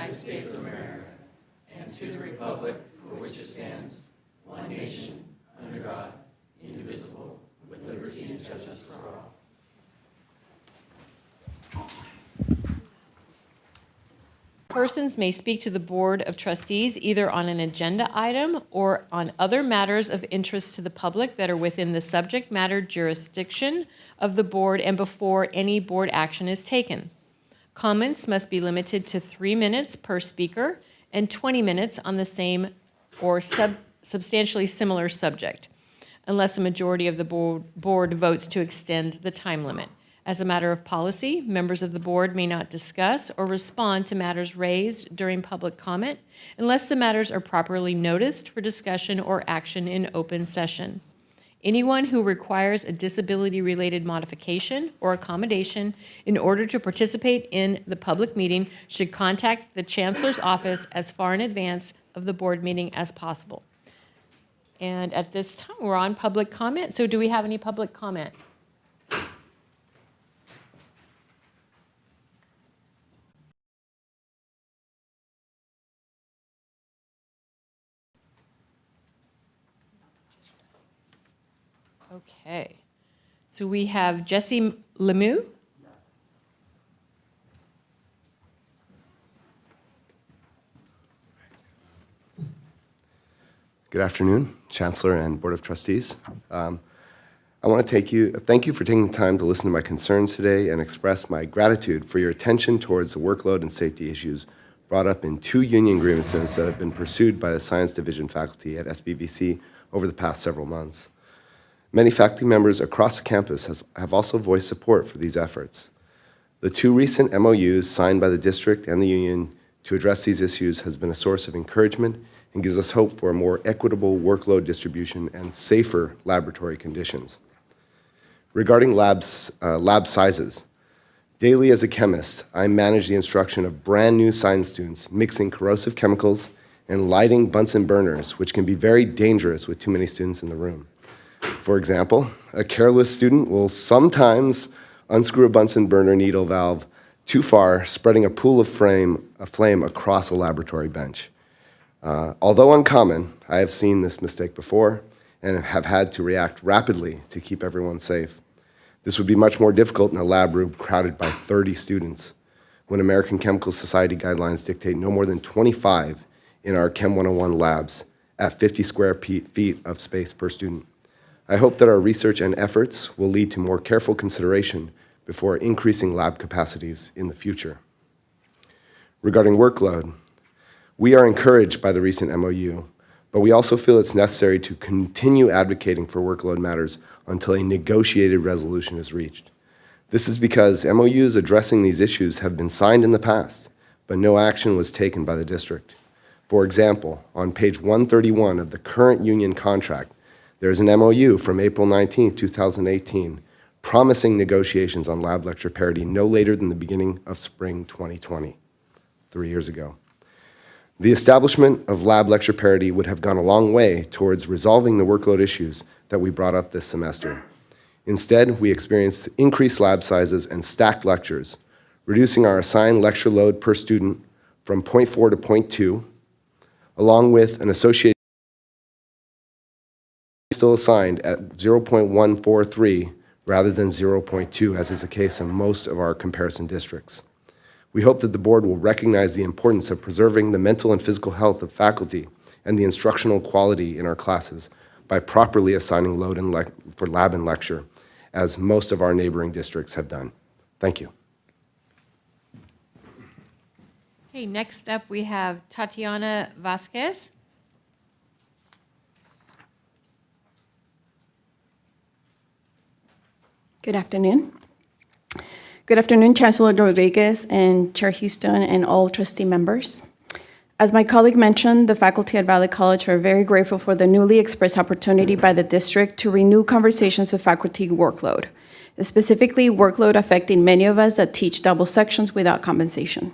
United States of America and to the republic for which it stands, one nation, under God, indivisible, with liberty and justice for all. Persons may speak to the Board of Trustees either on an agenda item or on other matters of interest to the public that are within the subject matter jurisdiction of the board and before any board action is taken. Comments must be limited to 3 minutes per speaker and 20 minutes on the same or substantially similar subject, unless a majority of the board votes to extend the time limit. As a matter of policy, members of the board may not discuss or respond to matters raised during public comment unless the matters are properly noticed for discussion or action in open session. Anyone who requires a disability-related modification or accommodation in order to participate in the public meeting should contact the Chancellor's office as far in advance of the board meeting as possible. And at this time, we're on public comment. So do we have any public comment? Okay, so we have Jesse Lemieux. Good afternoon, Chancellor and Board of Trustees. I want to thank you for taking the time to listen to my concerns today and express my gratitude for your attention towards the workload and safety issues brought up in 2 union grievances that have been pursued by the Science Division faculty at SBCCD over the past several months. Many faculty members across the campus have also voiced support for these efforts. The 2 recent MOUs signed by the district and the union to address these issues has been a source of encouragement and gives us hope for a more equitable workload distribution and safer laboratory conditions. Regarding lab sizes, daily as a chemist, I manage the instruction of brand new science students mixing corrosive chemicals and lighting Bunsen burners, which can be very dangerous with too many students in the room. For example, a careless student will sometimes unscrew a Bunsen burner needle valve too far, spreading a pool of flame across a laboratory bench. Although uncommon, I have seen this mistake before and have had to react rapidly to keep everyone safe. This would be much more difficult in a lab room crowded by 30 students, when American Chemical Society guidelines dictate no more than 25 in our Chem 101 labs at 50 square feet of space per student. I hope that our research and efforts will lead to more careful consideration before increasing lab capacities in the future. Regarding workload, we are encouraged by the recent MOU, but we also feel it's necessary to continue advocating for workload matters until a negotiated resolution is reached. This is because MOUs addressing these issues have been signed in the past, but no action was taken by the district. For example, on page 131 of the current union contract, there is an MOU from April 19, 2018, promising negotiations on lab lecture parity no later than the beginning of spring 2020, 3 years ago. The establishment of lab lecture parity would have gone a long way towards resolving the workload issues that we brought up this semester. Instead, we experienced increased lab sizes and stacked lectures, reducing our assigned lecture load per student from 0.4 to 0.2, along with an associated still assigned at 0.143 rather than 0.2, as is the case in most of our comparison districts. We hope that the board will recognize the importance of preserving the mental and physical health of faculty and the instructional quality in our classes by properly assigning load for lab and lecture, as most of our neighboring districts have done. Thank you. Okay, next up we have Tatiana Vasquez. Good afternoon. Good afternoon, Chancellor Rodriguez and Chair Houston and all trustee members. As my colleague mentioned, the faculty at Valley College are very grateful for the newly expressed opportunity by the district to renew conversations of faculty workload, specifically workload affecting many of us that teach double sections without compensation.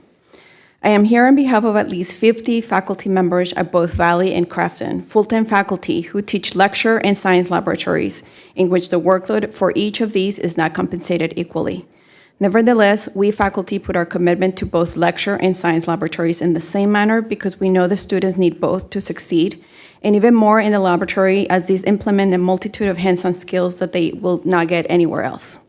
I am here on behalf of at least 50 faculty members at both Valley and Crafton, full-time faculty who teach lecture and science laboratories in which the workload for each of these is not compensated equally. Nevertheless, we faculty put our commitment to both lecture and science laboratories in the same manner because we know the students need both to succeed, and even more in the laboratory as these implement a multitude of hands-on skills that they will not get anywhere else.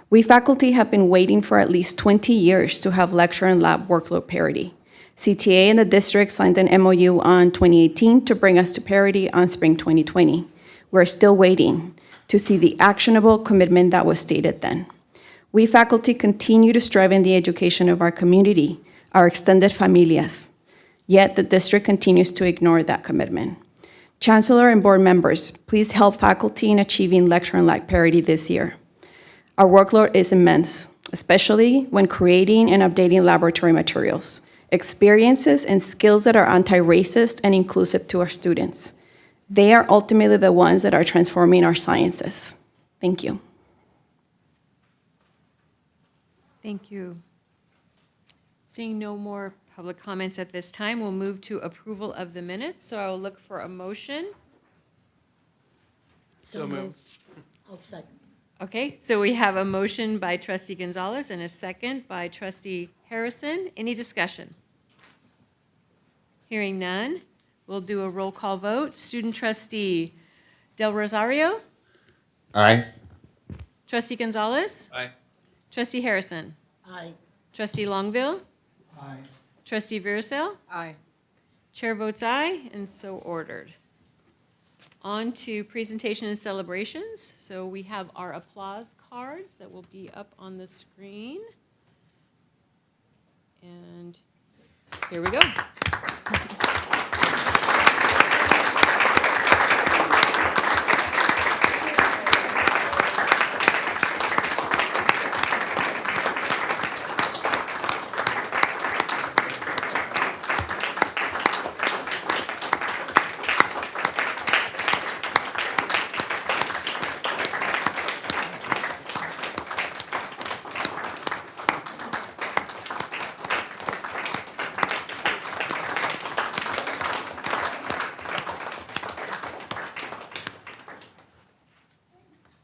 We faculty have been waiting for at least 20 years to have lecture and lab workload parity. CTA and the district signed an MOU on 2018 to bring us to parity on spring 2020. We're still waiting to see the actionable commitment that was stated then. We faculty continue to strive in the education of our community, our extended familias, yet the district continues to ignore that commitment. Chancellor and board members, please help faculty in achieving lecture and lab parity this year. Our workload is immense, especially when creating and updating laboratory materials, experiences, and skills that are anti-racist and inclusive to our students. They are ultimately the ones that are transforming our sciences. Thank you. Thank you. Seeing no more public comments at this time, we'll move to approval of the minutes. So I will look for a motion. So moved. I'll second. Okay, so we have a motion by trustee Gonzalez and a second by trustee Harrison. Any discussion? Hearing none, we'll do a roll call vote. Student trustee Del Rosario, Aye. trustee Gonzalez, Aye. trustee Harrison, Aye. trustee Longville, Aye. trustee Virisel, Aye. chair votes aye, and so ordered. On to presentation and celebrations. So we have our applause cards that will be up on the screen. And here we go.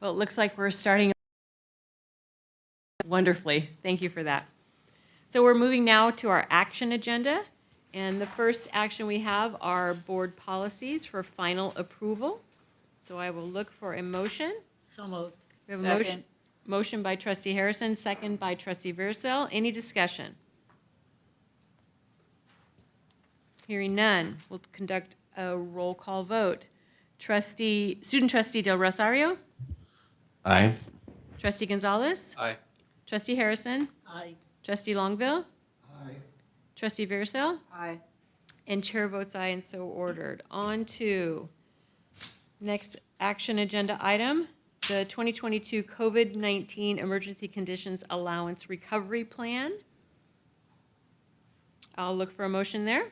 Well, it looks like we're starting wonderfully. Thank you for that. So we're moving now to our action agenda. And the first action we have are board policies for final approval. So I will look for a motion. So moved. We have a motion by trustee Harrison, second by trustee Virisel. Any discussion? Hearing none, we'll conduct a roll call vote. Student trustee Del Rosario, Aye. trustee Gonzalez, Aye. trustee Harrison, Aye. trustee Longville, trustee Virisel, Aye. and chair votes aye, and so ordered. On to next action agenda item, the 2022 COVID-19 Emergency Conditions Allowance Recovery Plan. I'll look for a motion there.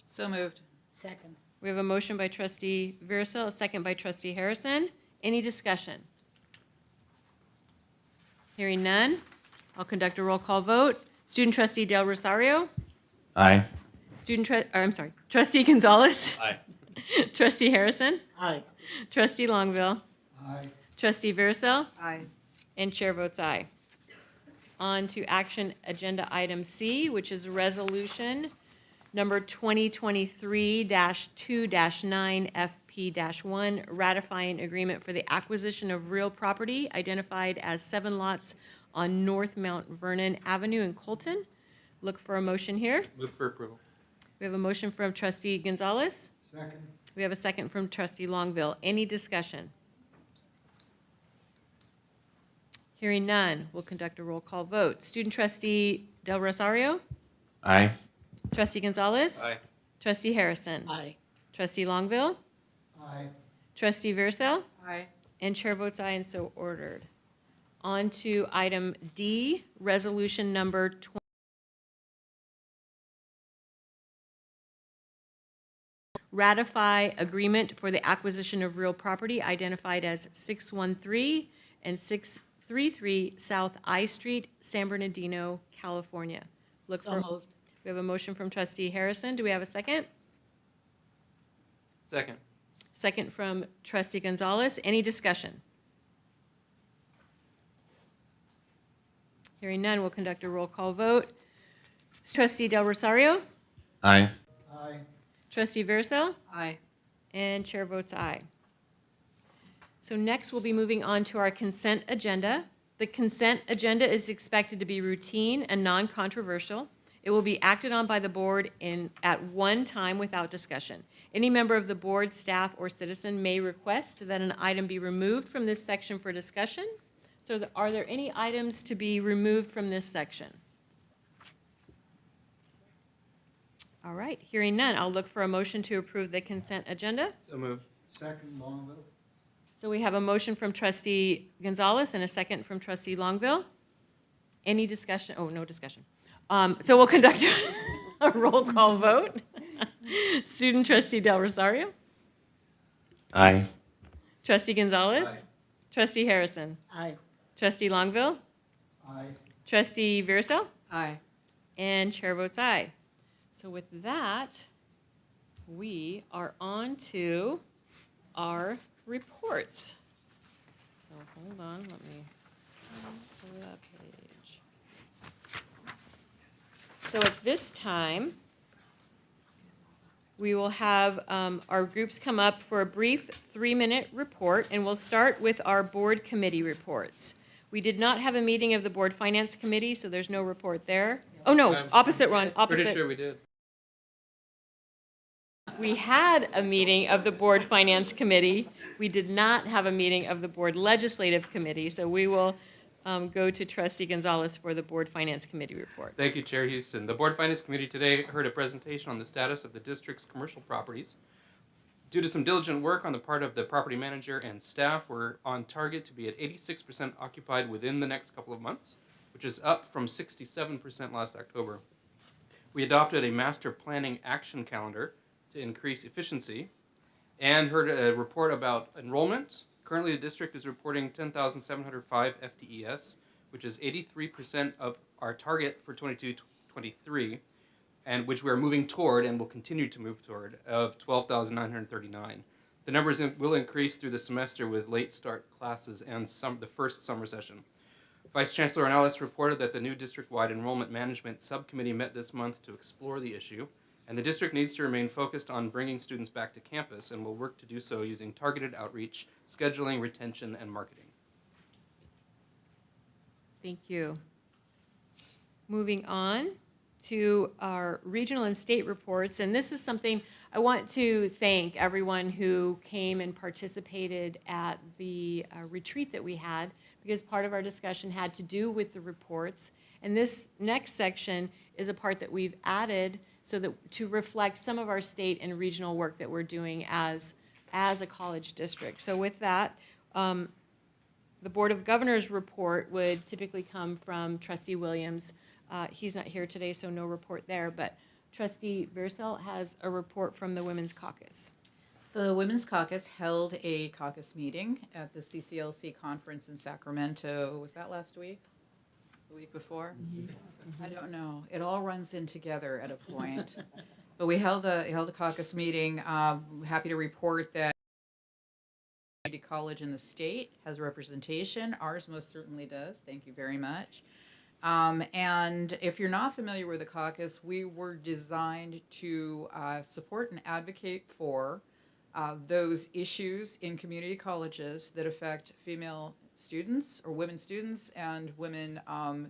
So moved. Second. We have a motion by trustee Virisel, a second by trustee Harrison. Any discussion? Hearing none, I'll conduct a roll call vote. Student trustee Del Rosario, Aye. trustee Gonzalez, Aye. trustee Harrison, Aye. trustee Longville, Aye. trustee Virisel, Aye. and chair votes aye. On to action agenda item C, which is resolution number 2023-2-9 FP-1, ratifying agreement for the acquisition of real property identified as 7 lots on North Mount Vernon Avenue in Colton. Look for a motion here. Move for approval. We have a motion from trustee Gonzalez. Second. We have a second from trustee Longville. Any discussion? Hearing none, we'll conduct a roll call vote. Student trustee Del Rosario, Aye. trustee Gonzalez, Aye. trustee Harrison, Aye. trustee Longville, Aye. trustee Virisel, Aye. and chair votes aye, and so ordered. On to item D, resolution number 20. Ratify agreement for the acquisition of real property identified as 613 and 633 South I Street, San Bernardino, California. Look So for- moved. We have a motion from trustee Harrison. Do we have a second? Second. Second from trustee Gonzalez. Any discussion? Hearing none, we'll conduct a roll call vote. Trustee Del Rosario, Aye. Aye. Trustee Verso, Aye. and Chair votes aye. So next, we'll be moving on to our consent agenda. The consent agenda is expected to be routine and non-controversial. It will be acted on by the board at one time without discussion. Any member of the board, staff, or citizen may request that an item be removed from this section for discussion. So are there any items to be removed from this section? All right, hearing none, I'll look for a motion to approve the consent agenda. So moved. Second, Longville. So we have a motion from Trustee Gonzalez and a second from Trustee Longville. Any discussion? Oh, no discussion. So we'll conduct a roll call vote. Student Trustee Del Rosario, Aye. Trustee Gonzalez, Trustee Harrison, Aye. Trustee Longville, Aye. Trustee Verso, Aye. and Chair votes aye. So with that, we are on to our reports. So hold on, let me pull that page. So at this time, we will have our groups come up for a brief 3-minute report, and we'll start with our board committee reports. We did not have a meeting of the Board Finance Committee, so there's no report there. Oh, no, opposite, Ron, opposite. Pretty sure we did. We had a meeting of the Board Finance Committee. We did not have a meeting of the Board Legislative Committee, so we will go to Trustee Gonzalez for the Board Finance Committee report. Thank you, Chair Houston. The Board Finance Committee today heard a presentation on the status of the district's commercial properties. Due to some diligent work on the part of the property manager and staff, we're on target to be at 86% occupied within the next couple of months, which is up from 67% last October. We adopted a master planning action calendar to increase efficiency and heard a report about enrollment. Currently, the district is reporting 10,705 FTES, which is 83% of our target for 22-23, and which we are moving toward and will continue to move toward, of 12,939. The numbers will increase through the semester with late start classes and the first summer session. Vice Chancellor Ornelas reported that the new district-wide enrollment management subcommittee met this month to explore the issue, and the district needs to remain focused on bringing students back to campus and will work to do so using targeted outreach, scheduling, retention, and marketing. Thank you. Moving on to our regional and state reports, and this is something I want to thank everyone who came and participated at the retreat that we had, because part of our discussion had to do with the reports, and this next section is a part that we've added so that to reflect some of our state and regional work that we're doing as a college district. So with that, the Board of Governors report would typically come from Trustee Williams. He's not here today, so no report there, but Trustee Verso has a report from the Women's Caucus. The Women's Caucus held a caucus meeting at the CCLC conference in Sacramento. Was that last week? The week before? Mm-hmm. I don't know. It all runs in together at a point. But we held a caucus meeting. Happy to report that community college in the state has representation. Ours most certainly does. Thank you very much. And if you're not familiar with the caucus, we were designed to support and advocate for those issues in community colleges that affect female students or women students and women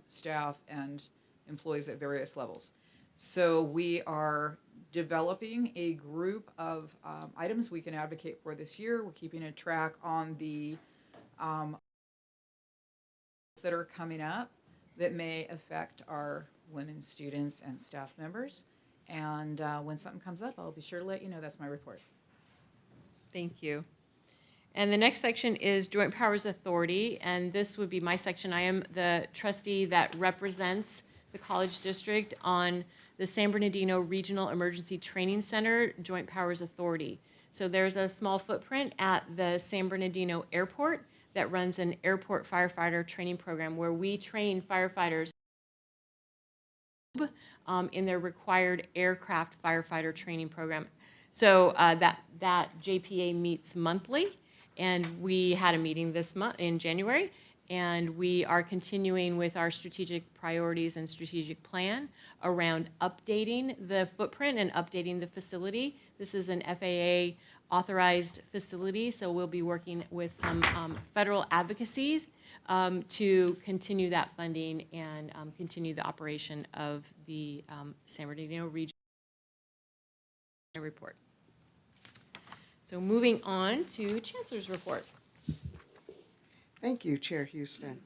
staff and employees at various levels. So we are developing a group of items we can advocate for this year. We're keeping a track on the that are coming up that may affect our women students and staff members. And when something comes up, I'll be sure to let you know. That's my report. Thank you. And the next section is Joint Powers Authority, and this would be my section. I am the trustee that represents the college district on the San Bernardino Regional Emergency Training Center Joint Powers Authority. So there's a small footprint at the San Bernardino Airport that runs an airport firefighter training program where we train firefighters in their required aircraft firefighter training program. So that JPA meets monthly, and we had a meeting this month in January, And we are continuing with our strategic priorities and strategic plan around updating the footprint and updating the facility. This is an FAA authorized facility, so we'll be working with some federal advocacies to continue that funding and continue the operation of the San Bernardino Region report. So moving on to Chancellor's report. Thank you, Chair Houston.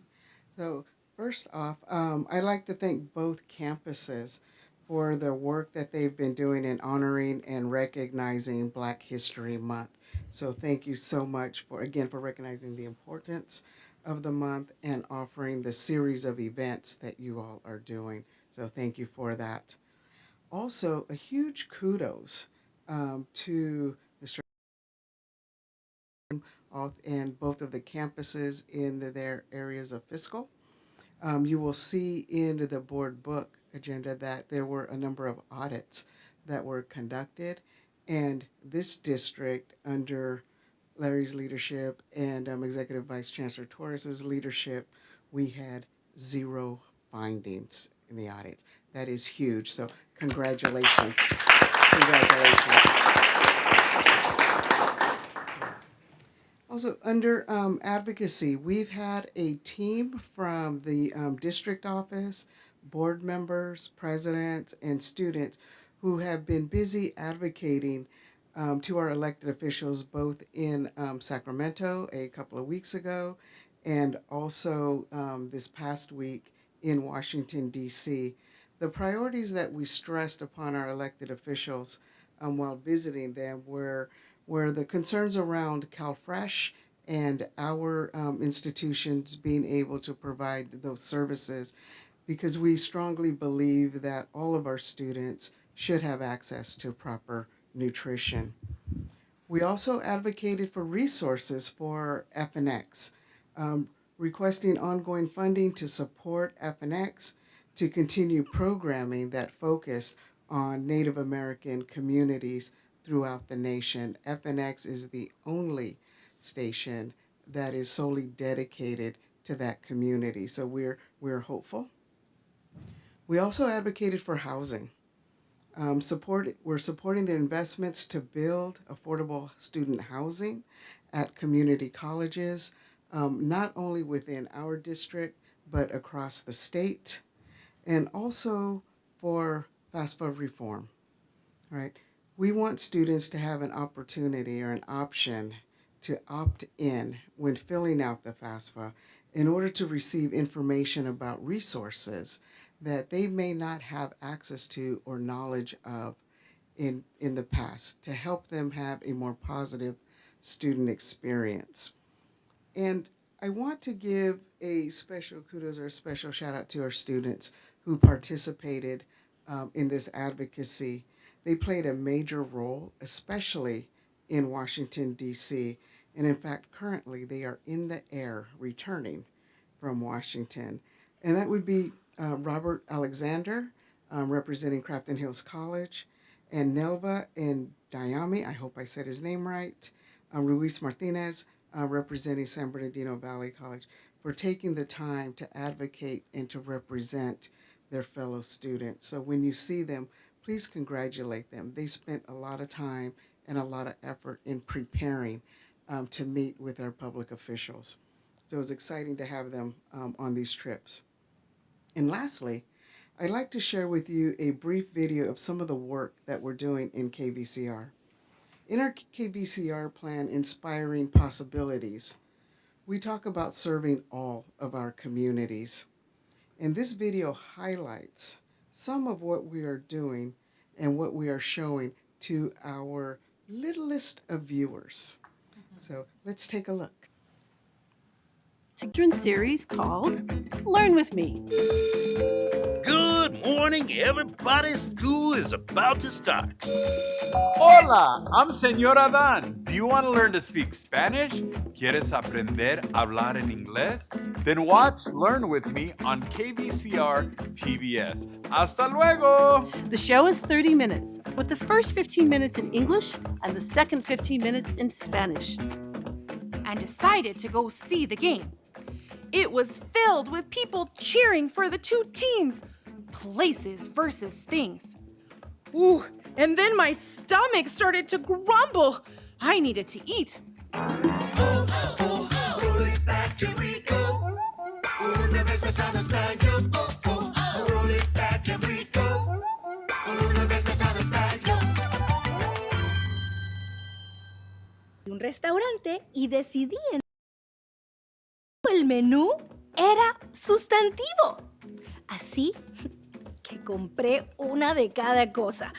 So first off, I'd like to thank both campuses for the work that they've been doing in honoring and recognizing Black History Month. So thank you so much for recognizing the importance of the month and offering the series of events that you all are doing. So thank you for that. Also, a huge kudos to Mr. and both of the campuses in their areas of fiscal. You will see in the board book agenda that there were a number of audits that were conducted, and this district, under Larry's leadership and Executive Vice Chancellor Torres's leadership, we had 0 findings in the audits. That is huge, so congratulations. Congratulations. Also, under advocacy, we've had a team from the district office, board members, presidents, and students who have been busy advocating to our elected officials, both in Sacramento a couple of weeks ago and also this past week in Washington, D.C. The priorities that we stressed upon our elected officials while visiting them were the concerns around CalFresh and our institutions being able to provide those services, because we strongly believe that all of our students should have access to proper nutrition. We also advocated for resources for FNX, requesting ongoing funding to support FNX to continue programming that focused on Native American communities throughout the nation. FNX is the only station that is solely dedicated to that community, so we're hopeful. We also advocated for housing. We're supporting the investments to build affordable student housing at community colleges, not only within our district, but across the state, and also for FAFSA reform, right? We want students to have an opportunity or an option to opt in when filling out the FAFSA in order to receive information about resources that they may not have access to or knowledge of in the past, to help them have a more positive student experience. And I want to give a special kudos or a special shout out to our students who participated in this advocacy. They played a major role, especially in Washington, D.C. And in fact, currently they are in the air returning from Washington. And that would be Robert Alexander, representing Crafton Hills College, and Nelva and Diami, I hope I said his name right, Ruiz Martinez, representing San Bernardino Valley College, for taking the time to advocate and to represent their fellow students. So when you see them, please congratulate them. They spent a lot of time and a lot of effort in preparing to meet with our public officials. So it was exciting to have them on these trips. And lastly, I'd like to share with you a brief video of some of the work that we're doing in KVCR. In our KVCR plan, Inspiring Possibilities, we talk about serving all of our communities. And this video highlights some of what we are doing and what we are showing to our littlest of viewers. So let's take a look. Children's series called Learn With Me. Good morning, everybody. School is about to start. Hola, I'm Señor Adán. Do you want to learn to speak Spanish? ¿Quieres aprender a hablar en inglés? Then watch Learn With Me on KVCR PBS. Hasta luego! The show is 30 minutes, with the first 15 minutes in English and the second 15 minutes in Spanish. And decided to go see the game. It was filled with people cheering for the two teams. Places versus things. Ooh, and then my stomach started to grumble. I needed to eat. Un restaurante y decidí el menú era sustantivo. Así que compré una de cada cosa.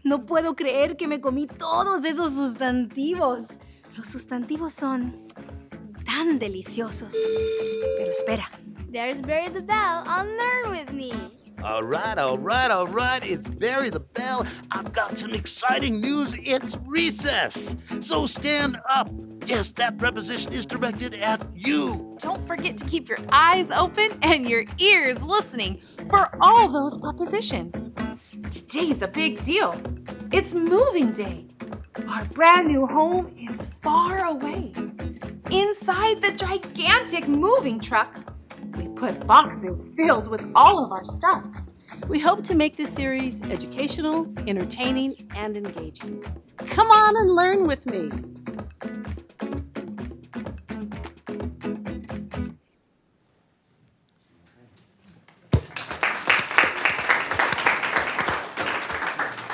No puedo creer que me comí todos esos sustantivos. Los sustantivos son tan deliciosos. Pero espera. There's Barry the Bell on Learn With Me. All right. It's Barry the Bell. I've got some exciting news. It's recess. So stand up. Yes, that preposition is directed at you. Don't forget to keep your eyes open and your ears listening for all those prepositions. Today's a big deal. It's moving day. Our brand new home is far away. Inside the gigantic moving truck, we put boxes filled with all of our stuff. We hope to make this series educational, entertaining, and engaging. Come on and learn with me.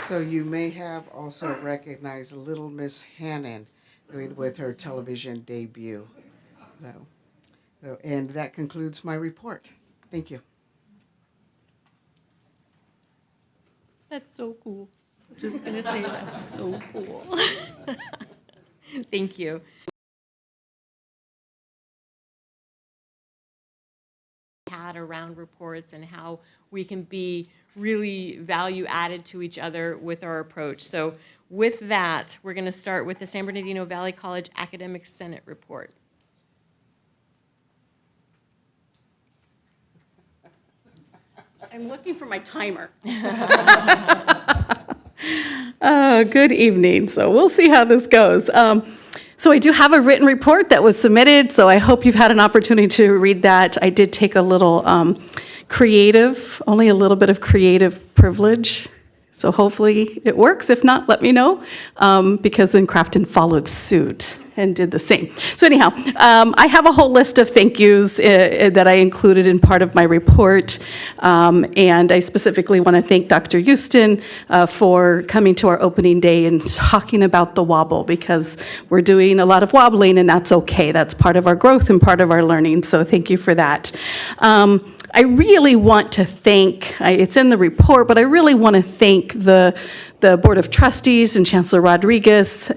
So you may have also recognized Little Miss Hannon with her television debut. And that concludes my report. Thank you. That's so cool. I'm just going to say that's so cool. Thank you. Had around reports and how we can be really value added to each other with our approach. So with that, we're going to start with the San Bernardino Valley College Academic Senate report. I'm looking for my timer. Good evening. So we'll see how this goes. So I do have a written report that was submitted, so I hope you've had an opportunity to read that. I did take a little creative, only a little bit of creative privilege. So hopefully it works. If not, let me know, because then Crafton followed suit and did the same. So anyhow, I have a whole list of thank yous that I included in part of my report. And I specifically want to thank Dr. Houston for coming to our opening day and talking about the wobble, because we're doing a lot of wobbling, and that's okay. That's part of our growth and part of our learning. So thank you for that. I really want to thank, it's in the report, but I really want to thank the Board of Trustees and Chancellor Rodriguez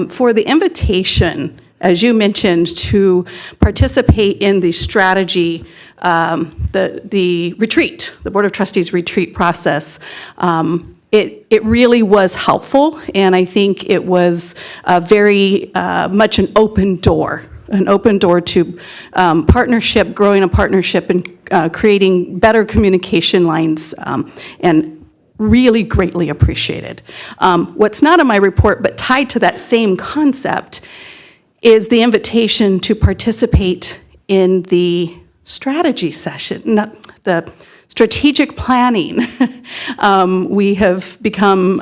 for the invitation, as you mentioned, to participate in the strategy, the retreat, the Board of Trustees retreat process. It really was helpful, and I think it was very much an open door to partnership, growing a partnership, and creating better communication lines, and really greatly appreciated. What's not in my report, but tied to that same concept, is the invitation to participate in the strategy session, the strategic planning. We have become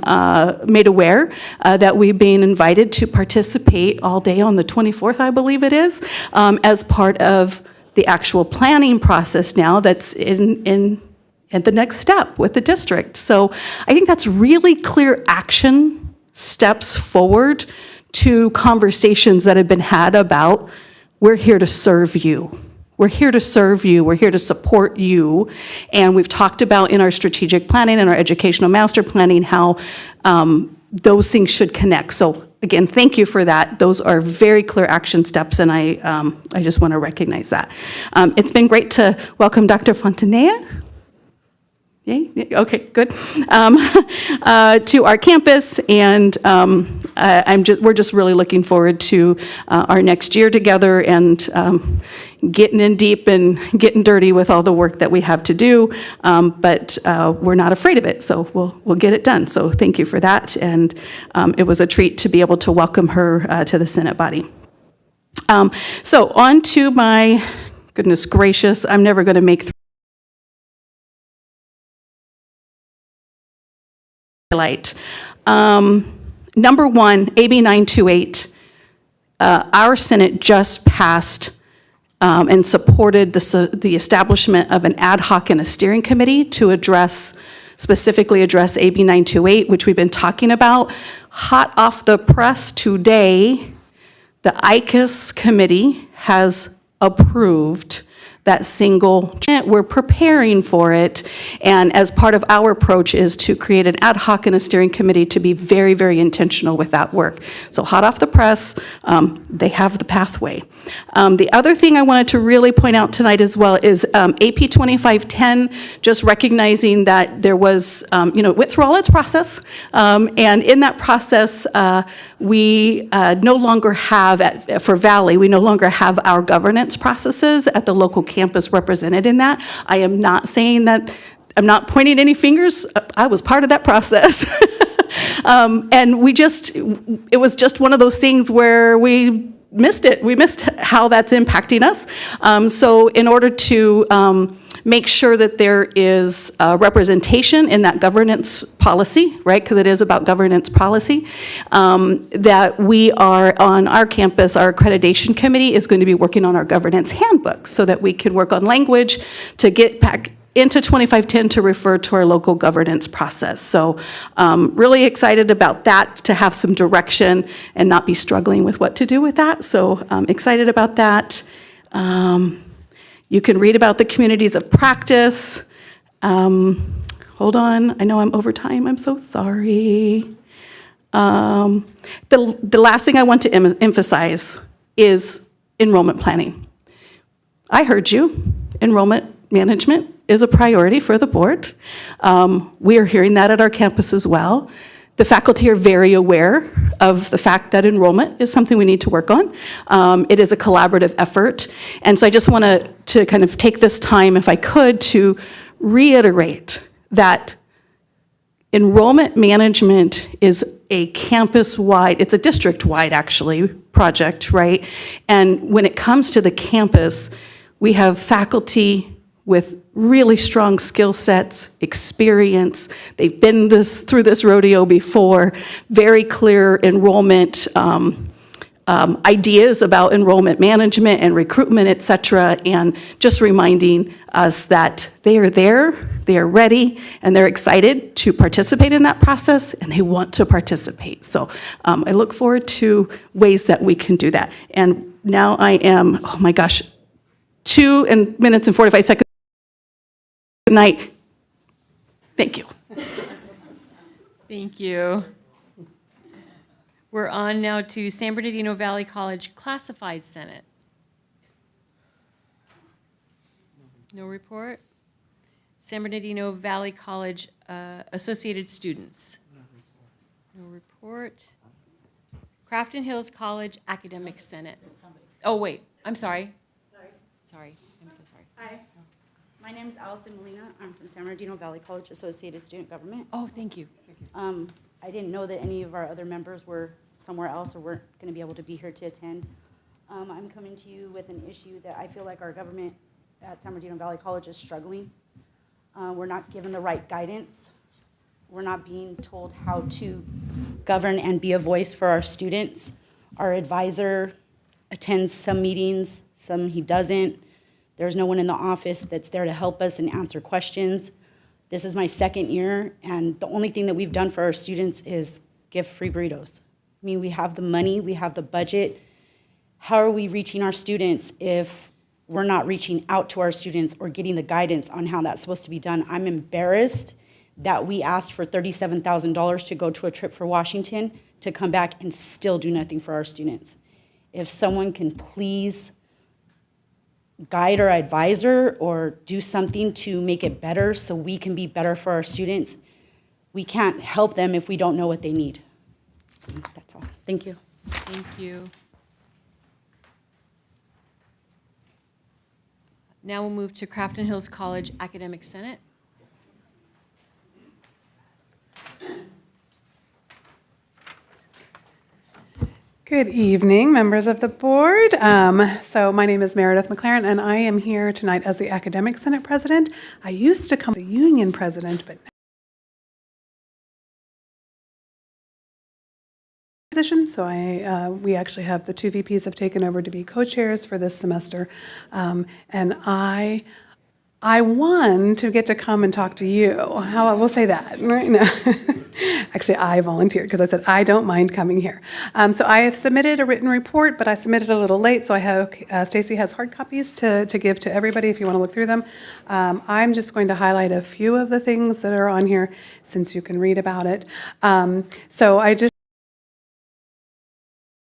made aware that we've been invited to participate all day on the 24th, I believe it is, as part of the actual planning process now that's in the next step with the district. So I think that's really clear action steps forward to conversations that have been had about, we're here to serve you. We're here to serve you. We're here to support you. And we've talked about in our strategic planning and our educational master planning how those things should connect. So again, thank you for that. Those are very clear action steps, and I just want to recognize that. It's been great to welcome Dr. Fontanella. Yay? Okay, good. To our campus, and we're just really looking forward to our next year together, and getting in deep and getting dirty with all the work that we have to do. But we're not afraid of it, so we'll get it done. So thank you for that, and it was a treat to be able to welcome her to the Senate body. So on to my goodness gracious, I'm never going to make highlight. Number one, AB 928. Our Senate just passed and supported the establishment of an ad hoc and a steering committee to specifically address AB 928, which we've been talking about. Hot off the press today, the ICAS committee has approved that single. We're preparing for it, and as part of our approach is to create an ad hoc and a steering committee to be very, very intentional with that work. So hot off the press, they have the pathway. The other thing I wanted to really point out tonight as well is AP 2510, just recognizing that there was, it went through all its process, and in that process, we no longer have, for Valley, we no longer have our governance processes at the local campus represented in that. I am not saying that, I'm not pointing any fingers. I was part of that process. And it was just one of those things where we missed it. We missed how that's impacting us. So in order to make sure that there is representation in that governance policy, right, because it is about governance policy, that we are on our campus, our accreditation committee is going to be working on our governance handbook so that we can work on language to get back into 2510 to refer to our local governance process. So really excited about that, to have some direction and not be struggling with what to do with that. So excited about that. You can read about the communities of practice. Hold on, I know I'm over time, I'm so sorry. The last thing I want to emphasize is enrollment planning. I heard you, enrollment management is a priority for the board. We are hearing that at our campus as well. The faculty are very aware of the fact that enrollment is something we need to work on. It is a collaborative effort. And so I just want to kind of take this time, if I could, to reiterate that enrollment management is a campus-wide, it's a district-wide actually project, right? And when it comes to the campus, we have faculty with really strong skill sets, experience. They've been through this rodeo before, very clear enrollment ideas about enrollment management and recruitment, et cetera, and just reminding us that they are there, they are ready, and they're excited to participate in that process, and they want to participate. So I look forward to ways that we can do that. And now I am, oh my gosh, 2 minutes and 45 seconds. Good night. Thank you. Thank you. We're on now to San Bernardino Valley College Classified Senate. No report. San Bernardino Valley College Associated Students. No report. Crafton Hills College Academic Senate. Oh, wait, I'm sorry. Sorry, I'm so sorry. Hi, my name is Allison Molina. I'm from San Bernardino Valley College Associated Student Government. Oh, thank you. I didn't know that any of our other members were somewhere else or weren't going to be able to be here to attend. I'm coming to you with an issue that I feel like our government at San Bernardino Valley College is struggling. We're not given the right guidance. We're not being told how to govern and be a voice for our students. Our advisor attends some meetings, some he doesn't. There's no one in the office that's there to help us and answer questions. This is my second year, and the only thing that we've done for our students is give free burritos. I mean, we have the money, we have the budget. How are we reaching our students if we're not reaching out to our students or getting the guidance on how that's supposed to be done? I'm embarrassed that we asked for $37,000 to go to a trip for Washington to come back and still do nothing for our students. If someone can please guide our advisor or do something to make it better so we can be better for our students. We can't help them if we don't know what they need. That's all. Thank you. Thank you. Now we'll move to Crafton Hills College Academic Senate. Good evening, members of the board. So my name is Meredith McLaren, and I am here tonight as the Academic Senate President. I used to come the Union President, but position. So we actually have the two VPs have taken over to be co-chairs for this semester, and I won to get to come and talk to you. How I will say that right now. Actually, I volunteered because I said I don't mind coming here. So I have submitted a written report, but I submitted a little late. So I have Stacy has hard copies to give to everybody if you want to look through them. I'm just going to highlight a few of the things that are on here since you can read about it. So I just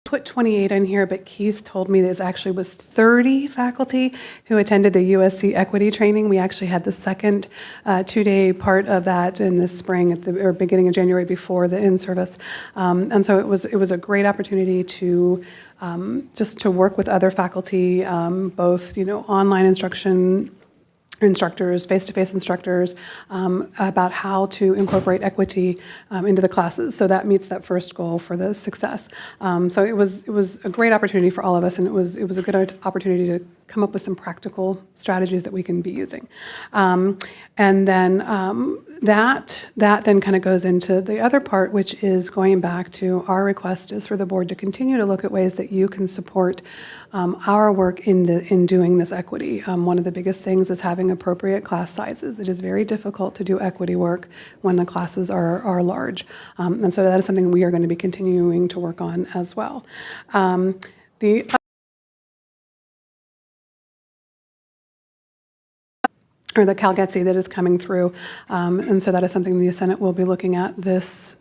put 28 in here, but Keith told me there actually was 30 faculty who attended the USC equity training. We actually had the second two-day part of that in the spring or beginning of January before the in-service. And so it was a great opportunity to just to work with other faculty, both online instructors, face-to-face instructors, about how to incorporate equity into the classes. So that meets that first goal for the success. So it was a great opportunity for all of us, and it was a good opportunity to come up with some practical strategies that we can be using. And then that then kind of goes into the other part, which is going back to our request is for the board to continue to look at ways that you can support our work in doing this equity. One of the biggest things is having appropriate class sizes. It is very difficult to do equity work when the classes are large. And so that is something we are going to be continuing to work on as well. The CalGETC that is coming through. And so that is something the Senate will be looking at this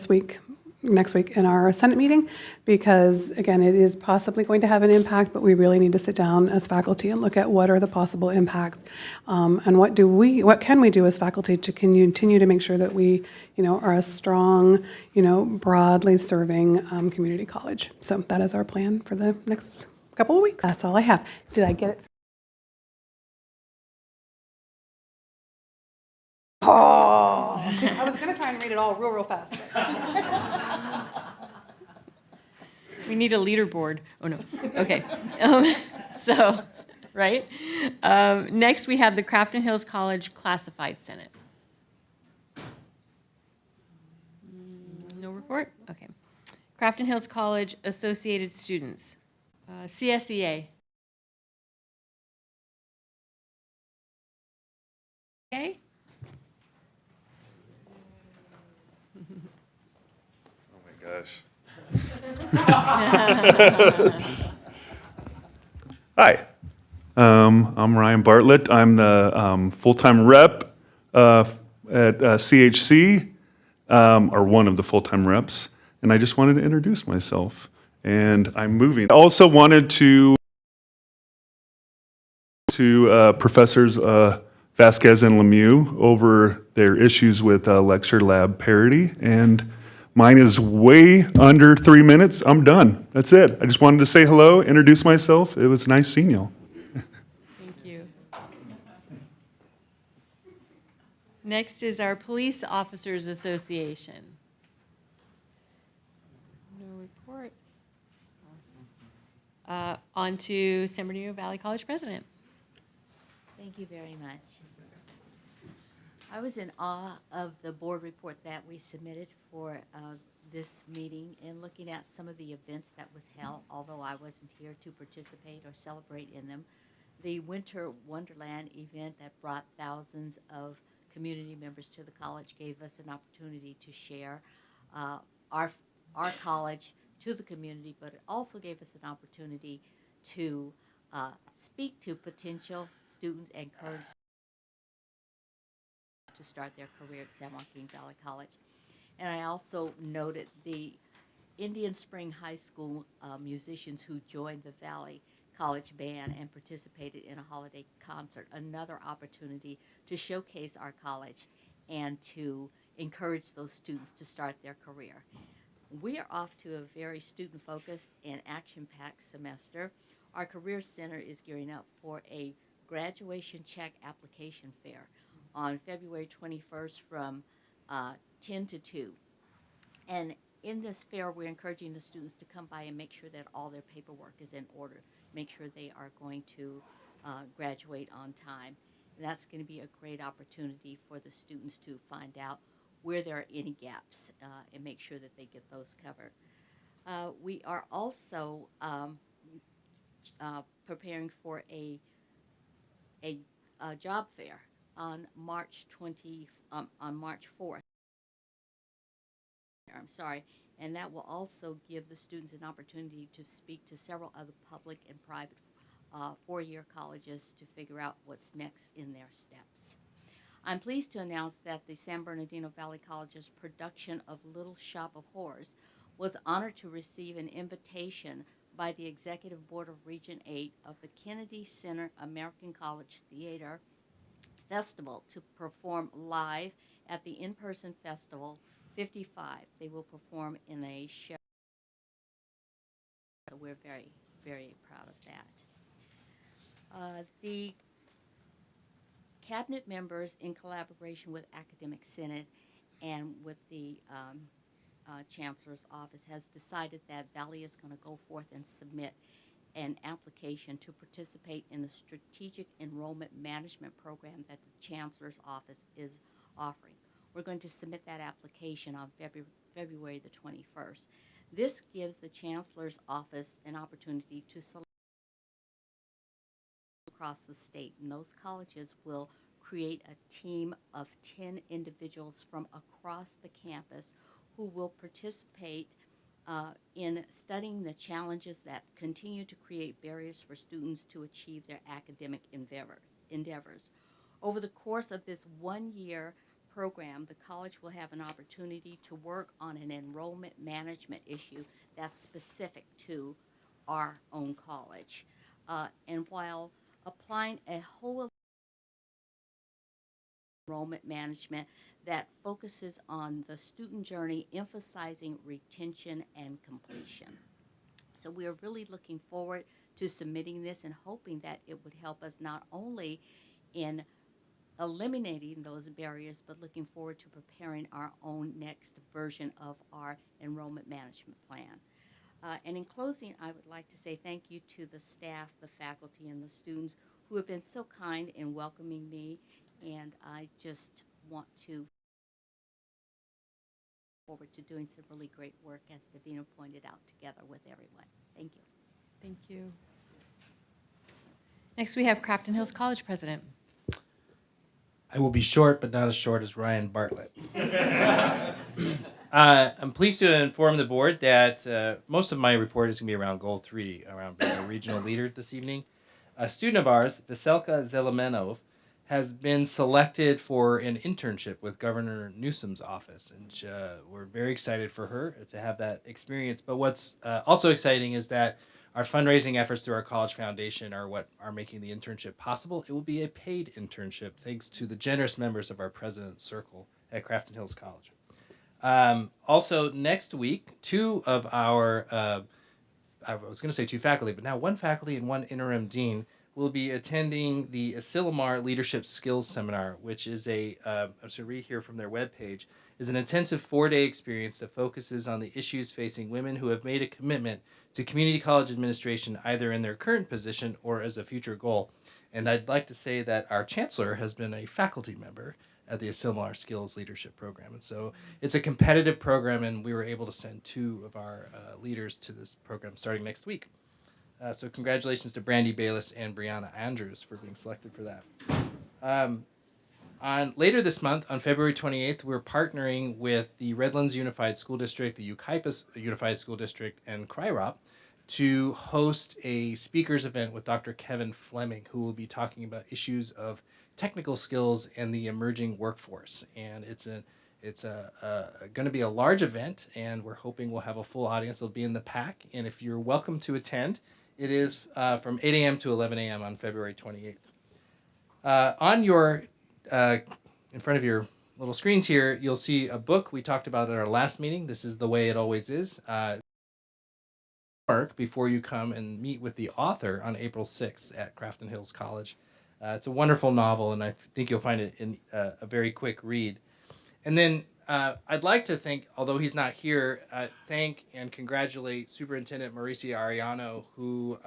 week, next week in our Senate meeting, because again, it is possibly going to have an impact, but we really need to sit down as faculty and look at what are the possible impacts, and what can we do as faculty to continue to make sure that we, are a strong, broadly serving community college. So that is our plan for the next couple of weeks. That's all I have. Did I get it? Oh, I was going to try and read it all real fast. We need a leaderboard. Oh, no. Okay. Right? Next, we have the Crafton Hills College Classified Senate. No report? Okay. Crafton Hills College Associated Students. CSEA. Okay. Gosh. Hi, I'm Ryan Bartlett. I'm the full-time rep at CHC, or one of the full-time reps, and I just wanted to introduce myself. And I'm moving. I also wanted to Professors Vasquez and Lemieux over their issues with lecture lab parity, and mine is way under 3 minutes. I'm done. That's it. I just wanted to say hello, introduce myself. It was nice seeing y'all. Thank you. Next is our Police Officers Association. No report. On to San Bernardino Valley College President. Thank you very much. I was in awe of the board report that we submitted for this meeting and looking at some of the events that was held, although I wasn't here to participate or celebrate in them. The Winter Wonderland event that brought thousands of community members to the college gave us an opportunity to share our college to the community, but it also gave us an opportunity to speak to potential students and current students to start their career at San Joaquin Valley College. And I also noted the Indian Spring High School musicians who joined the Valley College Band and participated in a holiday concert, another opportunity to showcase our college and to encourage those students to start their career. We are off to a very student-focused and action-packed semester. Our Career Center is gearing up for a graduation check application fair on February 21st from 10 to 2. And in this fair, we're encouraging the students to come by and make sure that all their paperwork is in order, make sure they are going to graduate on time. And that's going to be a great opportunity for the students to find out where there are any gaps and make sure that they get those covered. We are also preparing for a job fair on March 4th. I'm sorry, and that will also give the students an opportunity to speak to several other public and private four-year colleges to figure out what's next in their steps. I'm pleased to announce that the San Bernardino Valley College's production of Little Shop of Horrors was honored to receive an invitation by the Executive Board of Region 8 of the Kennedy Center American College Theater Festival to perform live at the in-person festival 55. They will perform in a show. So we're very, very proud of that. The cabinet members, in collaboration with Academic Senate and with the Chancellor's Office, has decided that Valley is going to go forth and submit an application to participate in the Strategic Enrollment Management Program that the Chancellor's Office is offering. We're going to submit that application on February the 21st. This gives the Chancellor's Office an opportunity to select across the state, and those colleges will create a team of 10 individuals from across the campus who will participate in studying the challenges that continue to create barriers for students to achieve their academic endeavors. Over the course of this one-year program, the college will have an opportunity to work on an enrollment management issue that's specific to our own college. And while applying a whole enrollment management that focuses on the student journey, emphasizing retention and completion. So we are really looking forward to submitting this and hoping that it would help us not only in eliminating those barriers, but looking forward to preparing our own next version of our enrollment management plan. And in closing, I would like to say thank you to the staff, the faculty, and the students who have been so kind in welcoming me, and I just want to forward to doing some really great work, as Davina pointed out, together with everyone. Thank you. Thank you. Next, we have Crafton Hills College President. I will be short, but not as short as Ryan Bartlett. I'm pleased to inform the board that most of my report is going to be around Goal 3, around being a regional leader this evening. A student of ours, Veselka Zelemenov, has been selected for an internship with Governor Newsom's office, and we're very excited for her to have that experience. But what's also exciting is that our fundraising efforts through our college foundation are what are making the internship possible. It will be a paid internship thanks to the generous members of our President's Circle at Crafton Hills College. Also, next week, two of our, I was going to say two faculty, but now one faculty and one interim dean will be attending the Asilomar Leadership Skills Seminar, which is I'm just going to read here from their webpage, is an intensive 4-day experience that focuses on the issues facing women who have made a commitment to community college administration, either in their current position or as a future goal. And I'd like to say that our chancellor has been a faculty member at the Asilomar Skills Leadership Program. And so it's a competitive program, and we were able to send two of our leaders to this program starting next week. So congratulations to Brandy Bayless and Brianna Andrews for being selected for that. Later this month, on February 28th, we're partnering with the Redlands Unified School District, the Yucaipas Unified School District, and CRIROP to host a speakers event with Dr. Kevin Fleming, who will be talking about issues of technical skills and the emerging workforce. And it's going to be a large event, and we're hoping we'll have a full audience. It'll be in the PAC, and if you're welcome to attend, it is from 8 a.m. to 11 a.m. on February 28th. On your, in front of your little screens here, you'll see a book we talked about at our last meeting. This is The Way It Always Is. Before you come and meet with the author on April 6th at Crafton Hills College. It's a wonderful novel, and I think you'll find it in a very quick read. And then I'd like to thank, although he's not here, thank and congratulate Superintendent Mauricio Ariano, who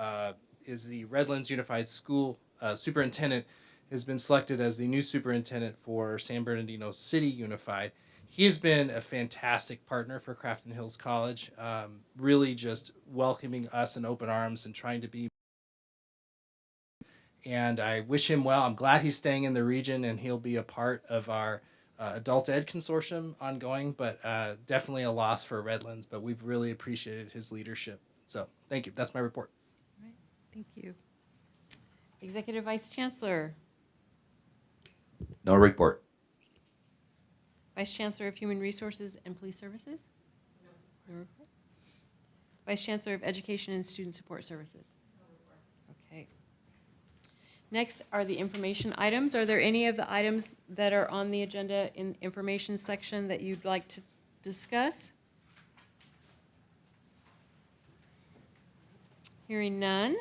is the Redlands Unified School superintendent, has been selected as the new superintendent for San Bernardino City Unified. He has been a fantastic partner for Crafton Hills College, really just welcoming us in open arms and trying to be. And I wish him well. I'm glad he's staying in the region and he'll be a part of our adult ed consortium ongoing, but definitely a loss for Redlands, but we've really appreciated his leadership. So thank you. That's my report. All right. Thank you. Executive Vice Chancellor. No report. Vice Chancellor of Human Resources and Police Services? No report. Vice Chancellor of Education and Student Support Services? No report. Okay. Next are the information items. Are there any of the items that are on the agenda in information section that you'd like to discuss? Hearing none.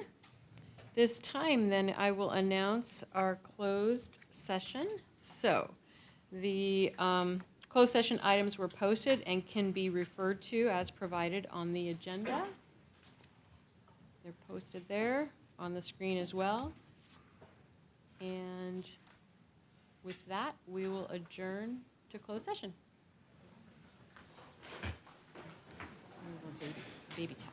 This time, then, I will announce our closed session. So, the closed session items were posted and can be referred to as provided on the agenda. They're posted there on the screen as well. And with that, we will adjourn to closed session. Baby talk.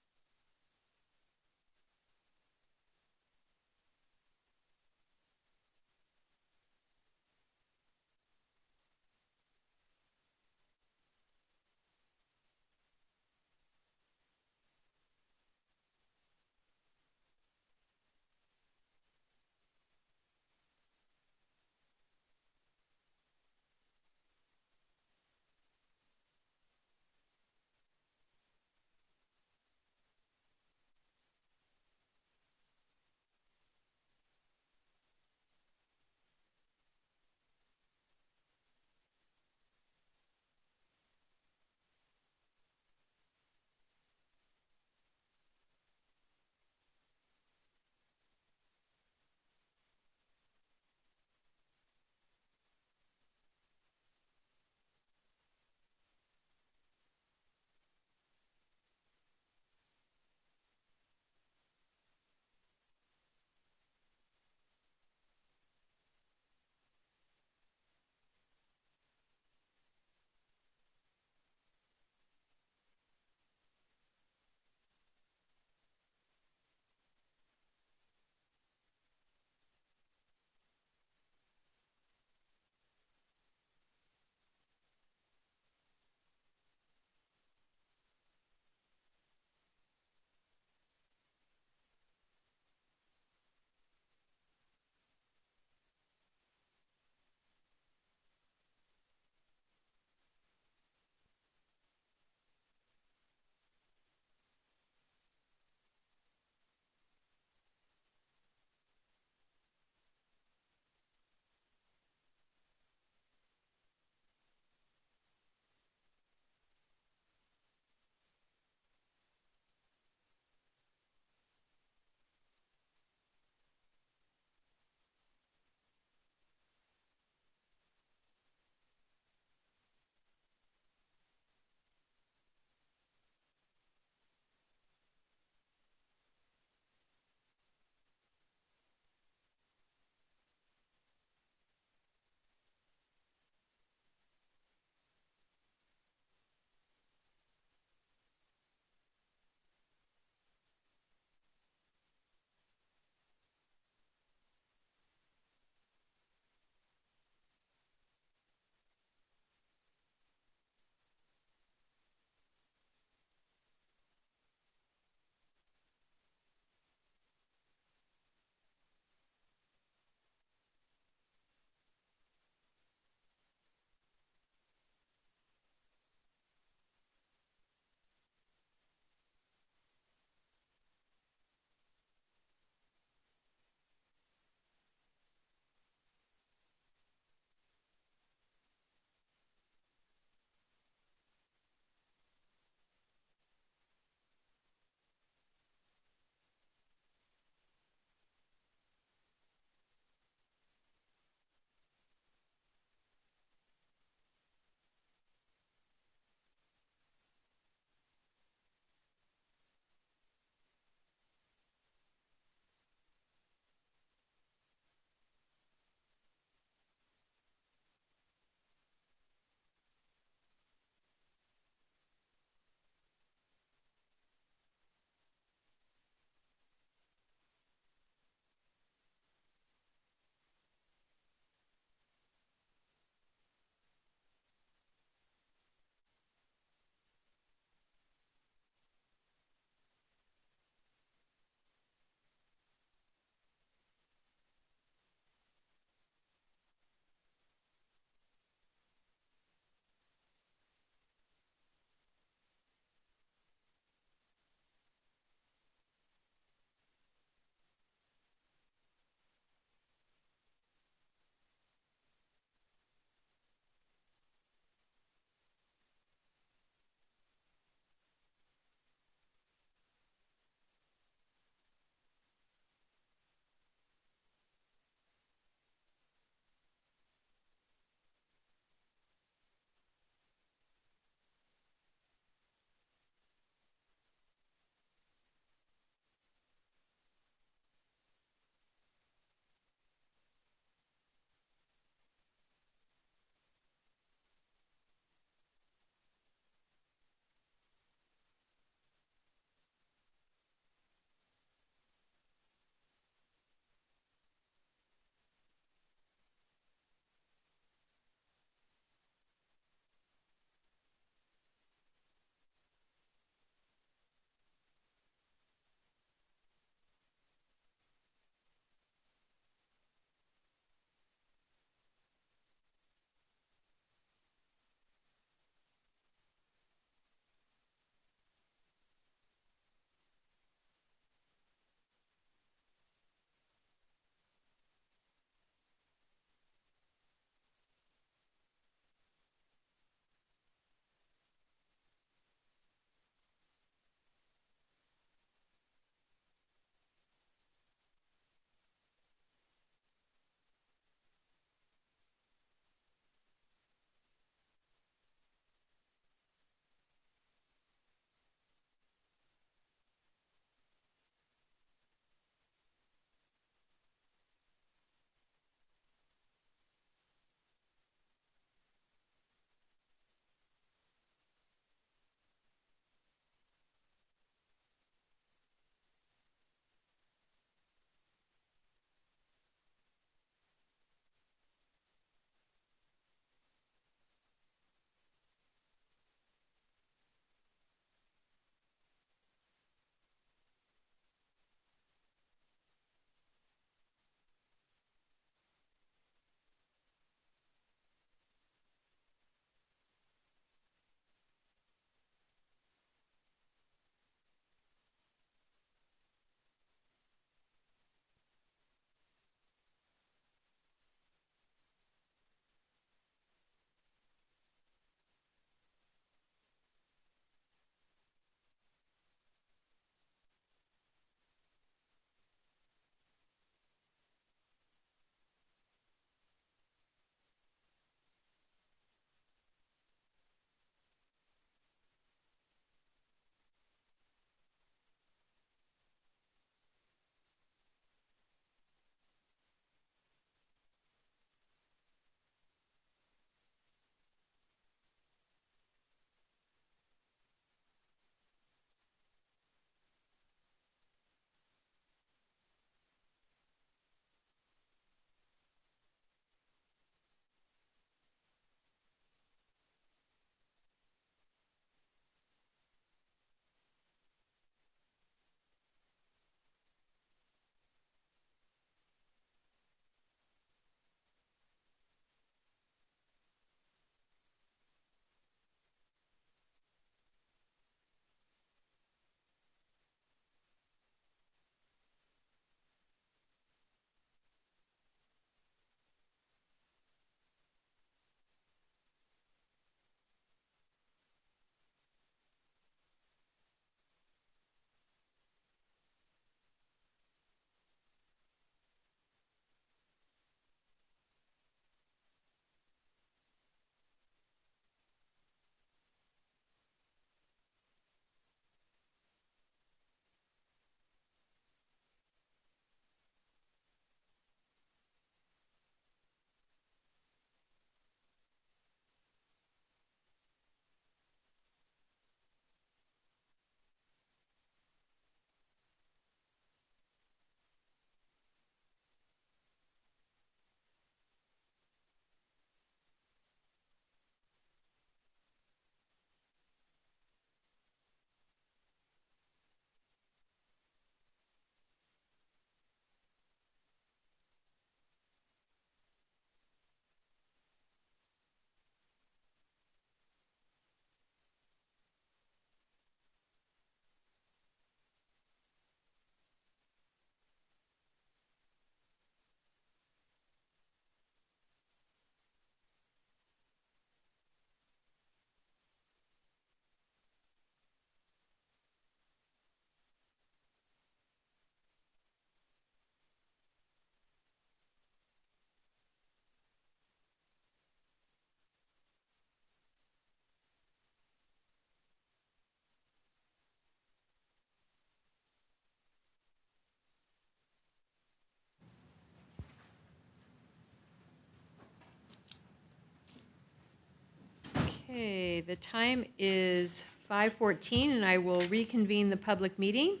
Okay, the time is 5:14, and I will reconvene the public meeting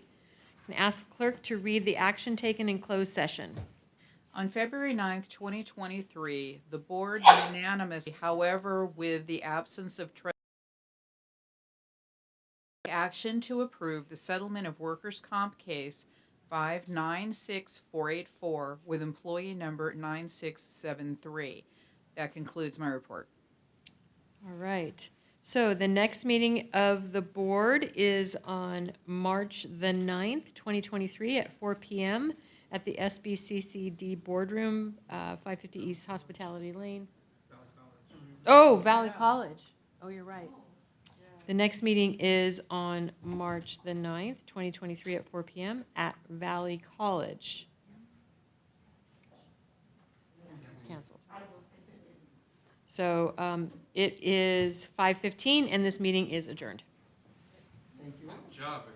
and ask the clerk to read the action taken in closed session. On February 9th, 2023, the board unanimously, however, with the absence of action to approve the settlement of workers' comp case 596484 with employee number 9673. That concludes my report. All right. So the next meeting of the board is on March the 9th, 2023 at 4 p.m. at the SBCCD boardroom, 550 East Hospitality Lane. Oh, Valley College. Oh, you're right. The next meeting is on March the 9th, 2023 at 4 p.m. at Valley College. It's canceled. So it is 5:15 and this meeting is adjourned. Thank you. Good job.